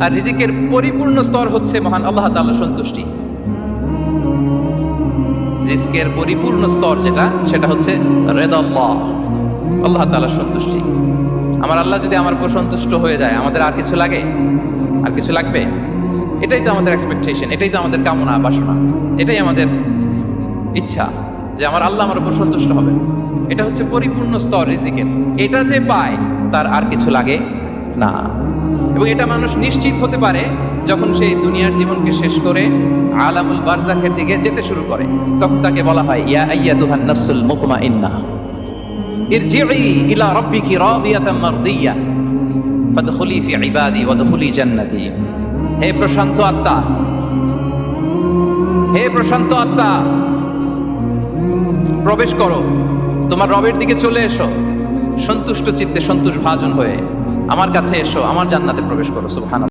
আর রিজিকের পরিপূর্ণ স্তর হচ্ছে মহান আল্লাহ তাআলার সন্তুষ্টি। রিজিকের পরিপূর্ণ স্তর সেটা হচ্ছে রিদাল্লাহ, আল্লাহ তাআলার সন্তুষ্টি। আমার আল্লাহ যদি আমার উপর সন্তুষ্ট হয়ে যায়, আমাদের আর কিছু লাগে? আর কিছু লাগবে? এটাই তো আমাদের এক্সপেকটেশন, এটাই তো আমাদের কামনা বাসনা, এটাই আমাদের ইচ্ছা যে আমার আল্লাহ আমার উপর সন্তুষ্ট হবে। এটা হচ্ছে পরিপূর্ণ স্তর রিজিকের। এটা যে পায় তার আর কিছু লাগে না। এবং এটা মানুষ নিশ্চিত হতে পারে যখন সেই দুনিয়ার জীবনকে শেষ করে আলামুল বারজাখের দিকে যেতে শুরু করে। তখন তাকে বলা হয়, ইয়া আইয়াতুহান নাফসুল মুতমাইন্নাহ ইরজিই ইলা রাব্বিকি রাদিয়াতাম মারদিয়া ফাদখুলি ফি ইবাদি ওয়াদখুলি জান্নাতি। হে প্রশান্ত আত্মা, হে প্রশান্ত আত্মা, প্রবেশ করো, তোমার রবের দিকে চলে এসো, সন্তুষ্ট চিত্তে সন্তোষ ভাজন হয়ে আমার কাছে এসো, আমার জান্নাতে প্রবেশ করো। সুবহানাল্লাহ।